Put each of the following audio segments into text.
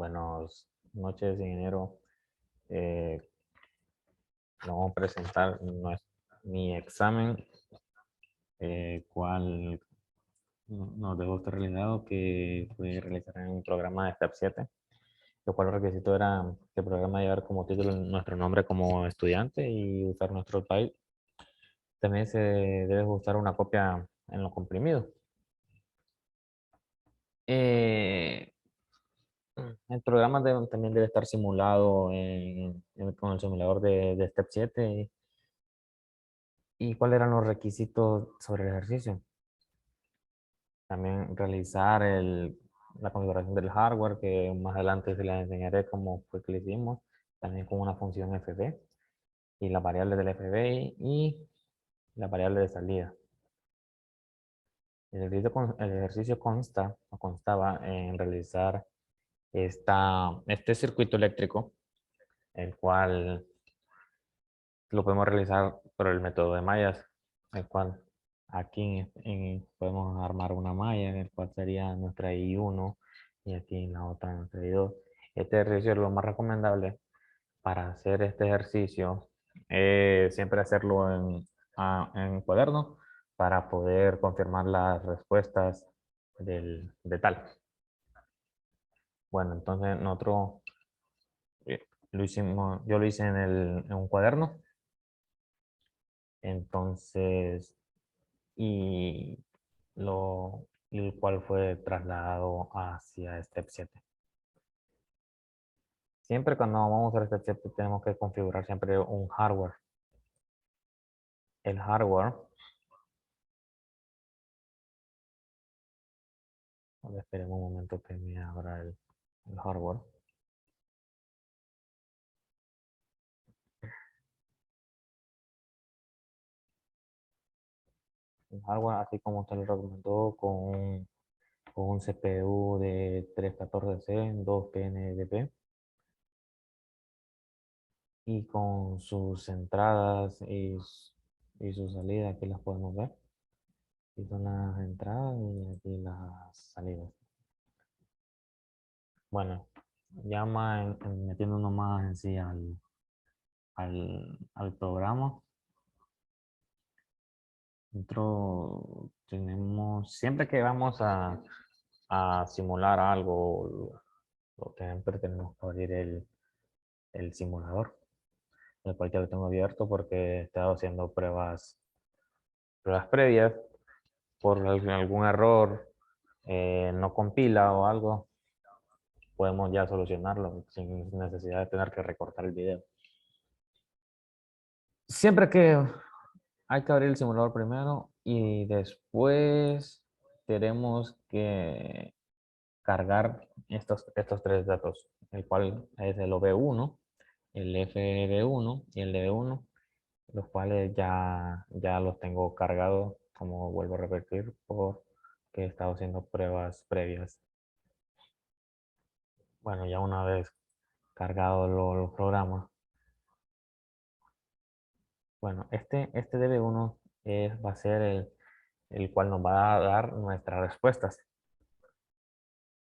Buenas noches, ingeniero. Eh, Vamos a presentar mi examen, cual nos dejó usted realizado, que fue realizar en un programa de STEP 7, lo cual el requisito era que el programa llevar como título nuestro nombre como estudiante y usar nuestro país. También se debe usar una copia en lo comprimido. Eh, el programa también debe estar simulado con el simulador de STEP 7. ¿Y cuáles eran los requisitos sobre el ejercicio? También realizar la configuración del hardware, que más adelante se les enseñaré cómo fue que lo hicimos, también con una función FB y la variable del FBI y la variable de salida. El ejercicio constaba en realizar este circuito eléctrico, el cual lo podemos realizar por el método de mallas, el cual aquí podemos armar una malla, en el cual sería nuestra I1 y aquí en la otra nuestra I2. Este ejercicio es lo más recomendable para hacer este ejercicio, siempre hacerlo en cuaderno para poder confirmar las respuestas de tal. Bueno, entonces nosotros yo lo hice en un cuaderno. Entonces, y y el cual fue trasladado hacia Step 7. Siempre cuando vamos a Step 7 tenemos que configurar siempre un hardware. El hardware, a ver, esperemos un momento que me abra el hardware. El hardware, así como usted lo recomendó, con un CPU de 314C, 2 PNDP, y con sus entradas y sus salidas, aquí las podemos ver. Aquí son las entradas y aquí las salidas. Bueno, ya metiéndonos más en sí al programa. Nosotros tenemos, siempre que vamos a simular algo, siempre tenemos que abrir el simulador, el cual ya lo tengo abierto porque he estado haciendo pruebas previas por algún error, no compila o algo, podemos ya solucionarlo sin necesidad de tener que recortar el video. Siempre que hay que abrir el simulador primero y después tenemos que cargar estos tres datos, el cual es el OV1, el FV1 y el DV1, los cuales ya los tengo cargados, como vuelvo a repetir, porque he estado haciendo pruebas previas. Bueno, ya una vez cargados los programas, bueno, este DB1 va a ser el cual nos va a dar nuestras respuestas.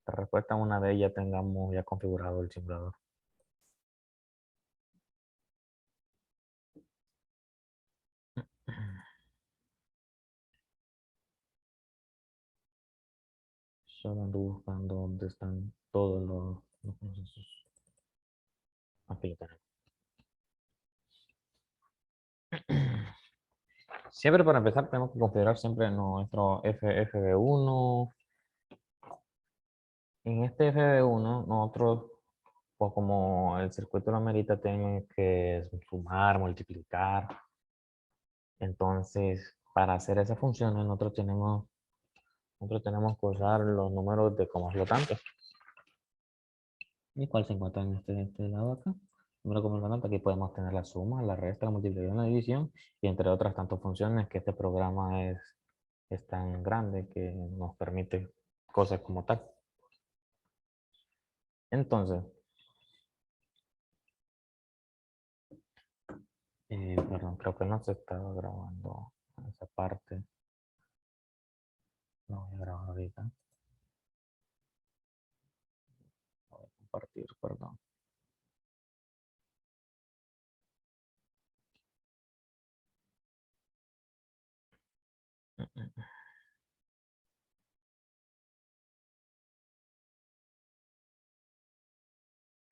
La respuesta una vez ya tengamos ya configurado el simulador. Solo ando buscando dónde están todos los procesos. Aquí lo tenemos. Siempre para empezar tenemos que configurar siempre nuestro FFV1. En este FFV1 nosotros, pues como el circuito lo amerita, tenemos que sumar, multiplicar. Entonces, para hacer esas funciones nosotros tenemos que usar los números de como flotantes. ¿Y cuál se encuentra en este lado acá? Número como flotante, aquí podemos tener la suma, la resta, la multiplicación, la división y entre otras tantas funciones que este programa es tan grande que nos permite cosas como tal. Entonces, perdón, creo que no se estaba grabando esa parte. No voy a grabar ahorita. Voy a perdón.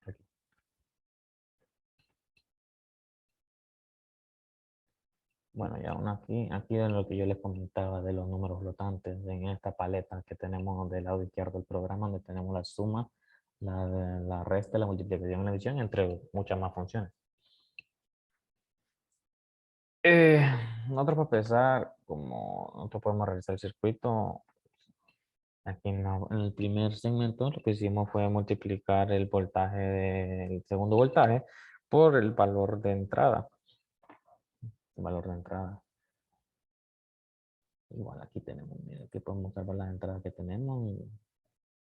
Aquí. Bueno, ya aún aquí es lo que yo les comentaba de los números flotantes en esta paleta que tenemos del lado izquierdo del programa, donde tenemos la suma, la resta, la multiplicación y la división, entre muchas más funciones. Eh, Nosotros para empezar, como nosotros podemos realizar el circuito, aquí en el primer segmento lo que hicimos fue multiplicar el voltaje del segundo voltaje por el valor de entrada. El valor de entrada. Igual aquí tenemos, mira, aquí podemos observar las entradas que tenemos.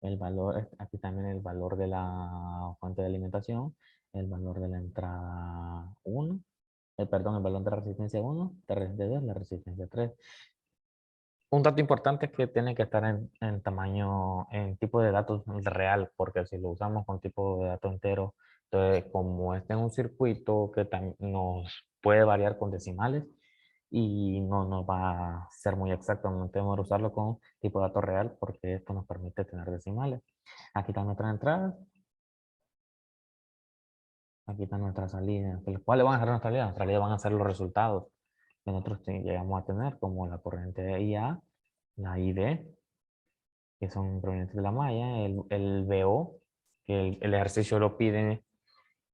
El valor, aquí también el valor de la fuente de alimentación, el valor de la entrada 1, perdón, el valor de la resistencia 1, de resistencia 2, la resistencia 3. Un dato importante es que tiene que estar en tamaño, en tipo de datos real, porque si lo usamos con tipo de dato entero, entonces como este es un circuito que nos puede variar con decimales y no nos va a ser muy exacto, no tenemos que usarlo con tipo de dato real porque esto nos permite tener decimales. Aquí están nuestras entradas, aquí están nuestras salidas. ¿Cuáles van a ser nuestras salidas? Nuestras salidas van a ser los resultados que nosotros llegamos a tener, como la corriente IA, la ID, que son provenientes de la malla, el BO, que el ejercicio lo pide,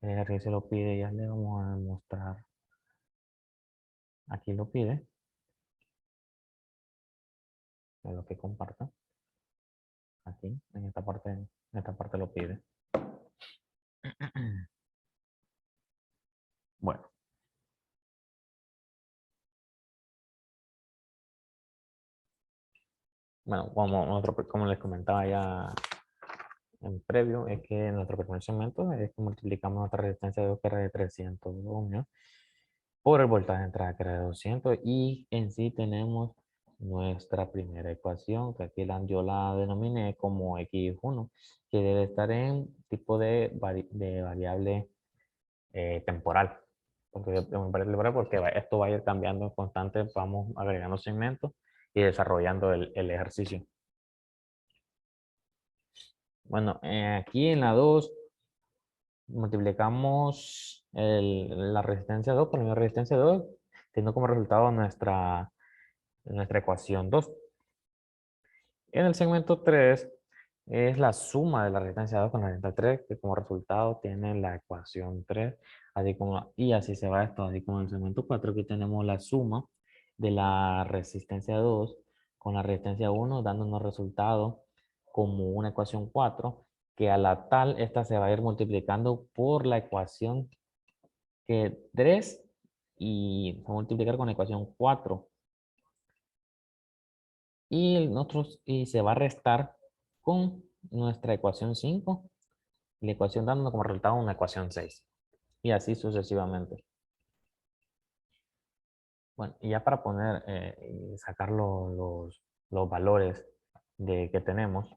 ya le vamos a mostrar, aquí lo pide, es lo que comparto, aquí, en esta parte lo pide. Bueno, como les comentaba ya en previo, es que nuestro primer segmento es que multiplicamos nuestra resistencia de 2 que era de 300 ohmios por el voltaje de entrada que era de 200 y en sí tenemos nuestra primera ecuación que aquí yo la denominé como X1 que debe estar en tipo de variable temporal porque esto va a ir cambiando en constante, vamos agregando segmentos y desarrollando el ejercicio. Bueno, aquí en la 2 multiplicamos la resistencia 2 por la resistencia 2 teniendo como resultado nuestra ecuación 2. En el segmento 3 es la suma de la resistencia 2 con la resistencia 3, que como resultado tiene la ecuación 3, y así se va esto, así como en el segmento 4, aquí tenemos la suma de la resistencia 2 con la resistencia 1, dándonos resultado como una ecuación 4, que a la tal, esta se va a ir multiplicando por la ecuación que 3 y se va a multiplicar con la ecuación 4 y se va a restar con nuestra ecuación 5 y la ecuación dando como resultado una ecuación 6 y así sucesivamente. Bueno, y ya para poner y sacar los valores que tenemos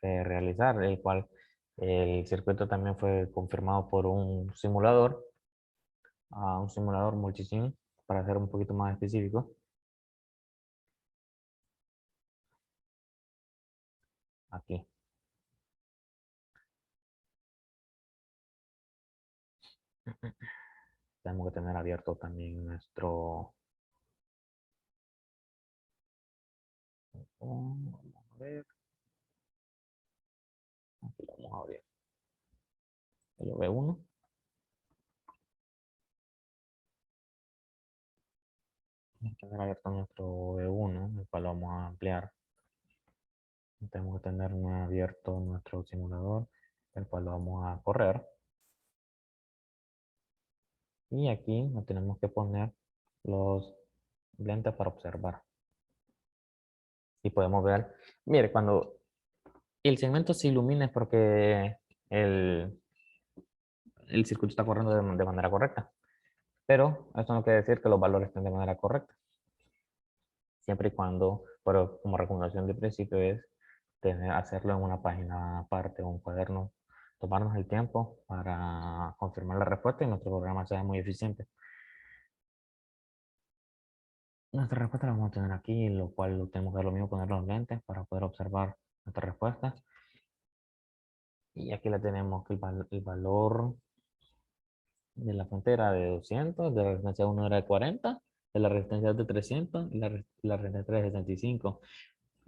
que realizar, el cual el circuito también fue confirmado por un simulador multisim, para ser un poquito más específico. Aquí. Tenemos que tener abierto también nuestro... Vamos a ver. Aquí lo vamos a abrir. El V1. Vamos a tener abierto nuestro V1, el cual vamos a ampliar. Tenemos que tener abierto nuestro simulador, el cual lo vamos a correr. Y aquí nos tenemos que poner los lentes para observar. Y podemos ver, mire, cuando el segmento se ilumina es porque el, el circuito está corriendo de manera correcta. Pero esto no quiere decir que los valores estén de manera correcta. Siempre y cuando, pero como recomendación de principio es hacerlo en una página aparte o un cuaderno tomarnos el tiempo para confirmar la respuesta y nuestro programa sea muy eficiente. Nuestra respuesta la vamos a tener aquí, lo cual tenemos que hacer lo mismo, poner los lentes para poder observar nuestra respuesta. Y aquí la tenemos, que el valor de la fuente era de 200, de la resistencia 1 era de 40, de la resistencia de 300 y la resistencia de 75.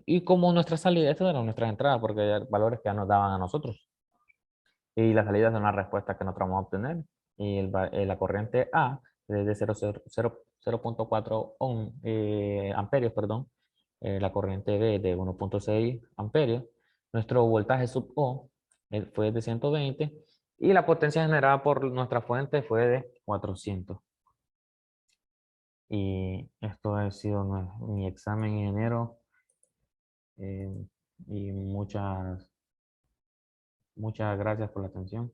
Y como nuestra salida, estas eran nuestras entradas, porque hay valores que ya nos daban a nosotros. Y las salidas son las respuestas que nosotros vamos a obtener. Y la corriente A es de 0.4 amperios, perdón. La corriente B de 1.6 amperios. Nuestro voltaje sub O fue de 120 y la potencia generada por nuestra fuente fue de 400. Y esto ha sido mi examen en enero. Y muchas gracias por la atención.